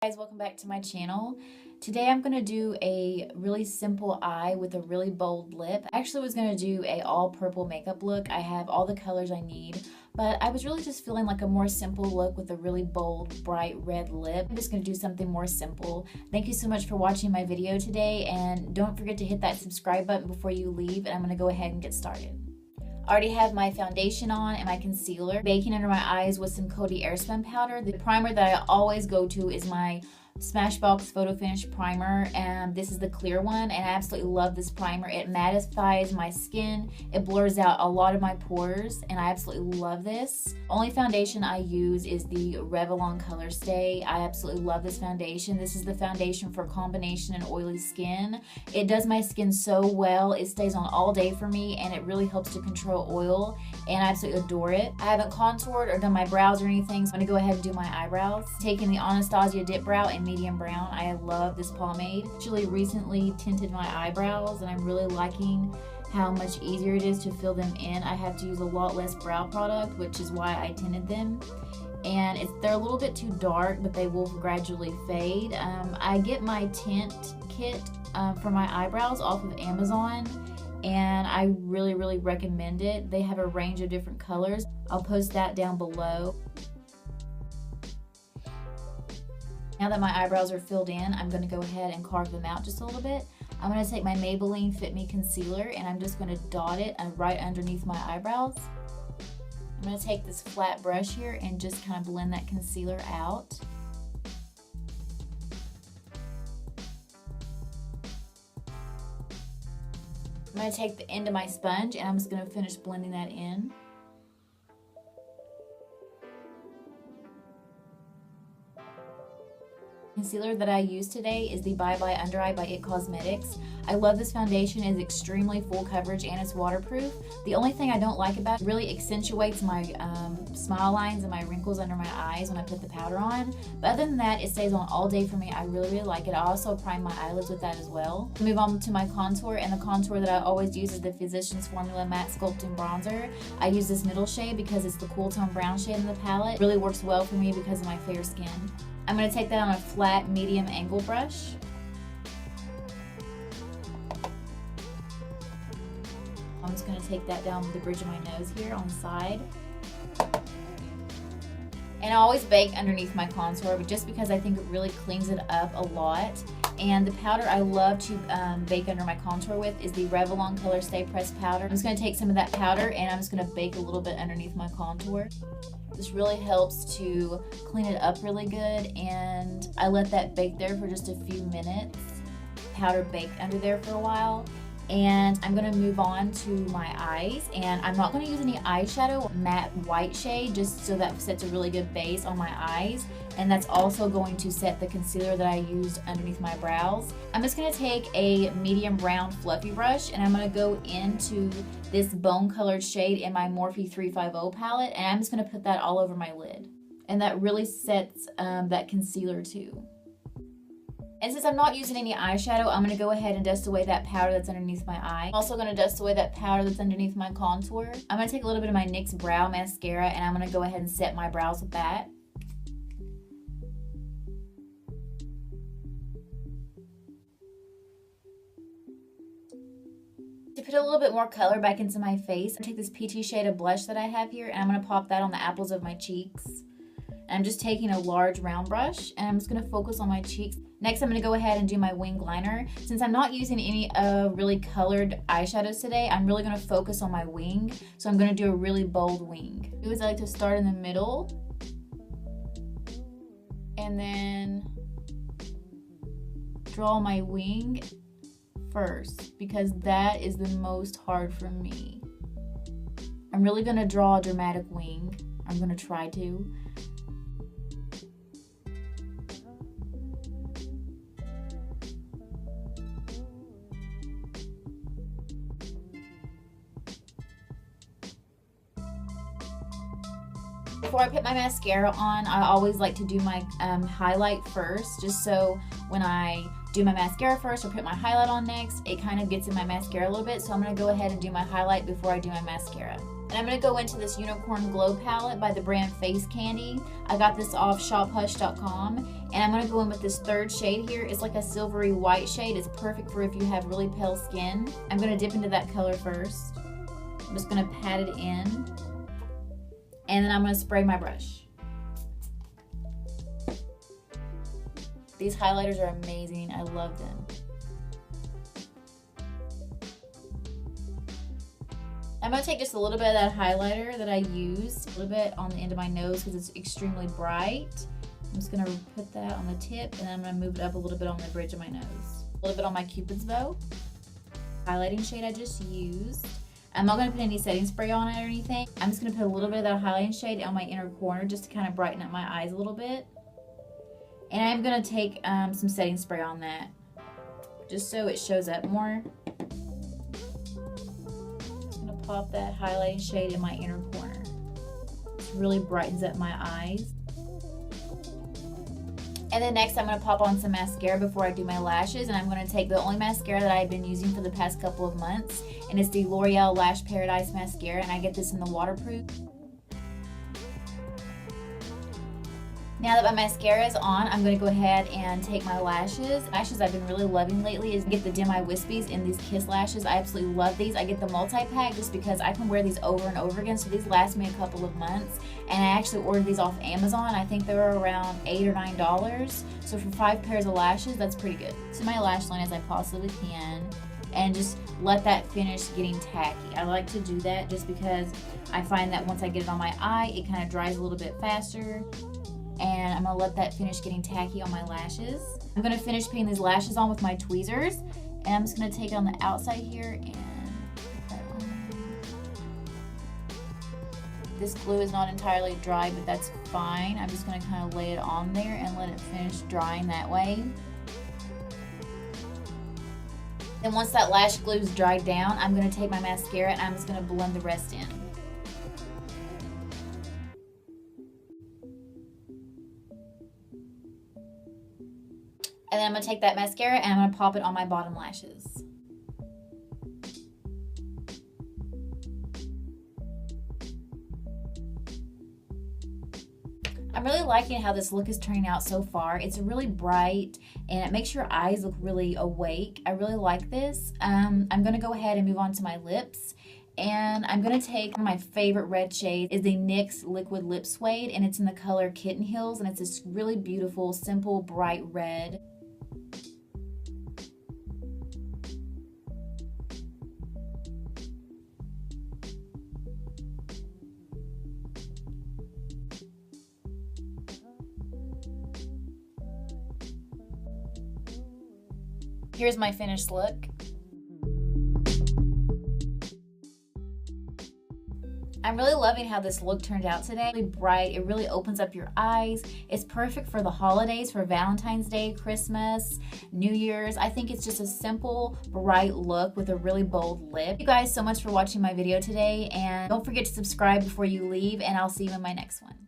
Guys, welcome back to my channel. Today I'm going to do a really simple eye with a really bold lip. I actually was going to do a all purple makeup look. I have all the colors I need, but I was really just feeling like a more simple look with a really bold, bright red lip. I'm just going to do something more simple. Thank you so much for watching my video today, and don't forget to hit that subscribe button before you leave, and I'm going to go ahead and get started. I already have my foundation on and my concealer. Baking under my eyes with some Coty airspun powder. The primer that I always go to is my Smashbox photofinish primer, and this is the clear one, and I absolutely love this primer. It mattifies my skin, it blurs out a lot of my pores, and I absolutely love this. Only foundation I use is the Revlon colorstay. I absolutely love this foundation. This is the foundation for combination and oily skin. It does my skin so well. It stays on all day for me, and it really helps to control oil, and I absolutely adore it. I haven't contoured or done my brows or anything, so I'm gonna go ahead and do my eyebrows. Taking the Anatasia dip brow in medium brown. I love this pomade. Actually recently tinted my eyebrows, and I'm really liking how much easier it is to fill them in. I have to use a lot less brow product, which is why I tinted them. And they're a little bit too dark, but they will gradually fade. I get my tint kit for my eyebrows off of Amazon, and I really recommend it. They have a range of different colors. I'll post that down below. Now that my eyebrows are filled in, I'm going to go ahead and carve them out just a little bit. I'm going to take my Maybelline Fit Me concealer, and I'm just going to dot it right underneath my eyebrows. I'm going to take this flat brush here and just kind of blend that concealer out. I'm going to take the end of my sponge, and I'm just going to finish blending that in. Concealer that I use today is the Bye Bye Under Eye by It Cosmetics. I love this foundation. It's extremely full coverage and it's waterproof. The only thing I don't like about it, really accentuates my smile lines and my wrinkles under my eyes when I put the powder on. But other than that, it stays on all day for me. I really like it. I also prime my eyelids with that as well. Move on to my contour, and the contour that I always use is the Physicians Formula Matte Sculpting Bronzer. I use this middle shade because it's the cool tone brown shade in the palette. It really works well for me because of my fair skin. I'm going to take that on a flat medium angle brush. I'm just going to take that down the bridge of my nose here on the side. And I always bake underneath my contour, but just because I think it really cleans it up a lot. And the powder I love to bake under my contour with is the Revlon colorstay pressed powder. I'm just going to take some of that powder, and I'm just going to bake a little bit underneath my contour. This really helps to clean it up really good, and I let that bake there for just a few minutes. Powder baked under there for a while. And I'm going to move on to my eyes, and I'm not going to use any eyeshadow, matte white shade, just so that sets a really good base on my eyes, and that's also going to set the concealer that I used underneath my brows. I'm just going to take a medium brown fluffy brush, and I'm going to go into this bone colored shade in my Morphe 350 palette, and I'm just going to put that all over my lid, and that really sets that concealer too. And since I'm not using any eyeshadow, I'm going to go ahead and dust away that powder that's underneath my eye. I'm also going to dust away that powder that's underneath my contour. I'm going to take a little bit of my NYX Brow Mascara, and I'm going to go ahead and set my brows with that. To put a little bit more color back into my face, I take this peachy shade of blush that I have here, and I'm going to pop that on the apples of my cheeks. And I'm just taking a large round brush, and I'm just going to focus on my cheeks. Next, I'm going to go ahead and do my wing liner. Since I'm not using any really colored eyeshadows today, I'm really going to focus on my wing. So I'm going to do a really bold wing. I like to start in the middle, and then draw my wing first, because that is the most hard for me. I'm really going to draw a dramatic wing. I'm going to try to. Before I put my mascara on, I always like to do my highlight first, just so when I do my mascara first or put my highlight on next, it kind of gets in my mascara a little bit. So I'm going to go ahead and do my highlight before I do my mascara. And I'm going to go into this Unicorn Glow palette by the brand Face Candy. I got this off shophush.com. And I'm going to go in with this third shade here. It's like a silvery white shade. It's perfect for if you have really pale skin. I'm going to dip into that color first. I'm just going to pat it in. And then I'm going to spray my brush. These highlighters are amazing. I love them. I'm going to take just a little bit of that highlighter that I used, a little bit on the end of my nose because it's extremely bright. I'm just going to put that on the tip, and then I'm going to move it up a little bit on the bridge of my nose. A little bit on my Cupid's bow. Highlighting shade I just used. I'm not going to put any setting spray on it or anything. I'm just going to put a little bit of that highlighting shade on my inner corner just to kind of brighten up my eyes a little bit. And I'm going to take some setting spray on that just so it shows up more. Pop that highlighting shade in my inner corner. It really brightens up my eyes. And then next I'm going to pop on some mascara before I do my lashes, and I'm going to take the only mascara that I've been using for the past couple of months, and it's the Loreal Lash Paradise mascara, and I get this in the waterproof. Now that my mascara is on, I'm going to go ahead and take my lashes. Lashes I've been really loving lately is get the Dim Eye Wispies in these Kiss lashes. I absolutely love these. I get the multi-pack just because I can wear these over and over again, so these last me a couple of months. And I actually ordered these off Amazon. I think they were around $8 or $9. So for 5 pairs of lashes, that's pretty good. To my lash line as I possibly can, and just let that finish getting tacky. I like to do that just because I find that once I get it on my eye, it kind of dries a little bit faster. And I'm going to let that finish getting tacky on my lashes. I'm going to finish putting these lashes on with my tweezers. And I'm just going to take it on the outside here and put that on. This glue is not entirely dry, but that's fine. I'm just going to kind of lay it on there and let it finish drying that way. And once that lash glue is dried down, I'm going to take my mascara and I'm just going to blend the rest in. And then I'm going to take that mascara and I'm going to pop it on my bottom lashes. I'm really liking how this look is turning out so far. It's really bright and it makes your eyes look really awake. I really like this. I'm going to go ahead and move on to my lips. And I'm going to take my favorite red shade is the NYX Liquid Lip Suede, and it's in the color Kitten Heels, and it's this really beautiful, simple, bright red. Here's my finished look. I'm really loving how this look turned out today. Really bright, it really opens up your eyes. It's perfect for the holidays, for Valentine's Day, Christmas, New Year's. I think it's just a simple, bright look with a really bold lip. Thank you guys so much for watching my video today, and don't forget to subscribe before you leave, and I'll see you in my next one.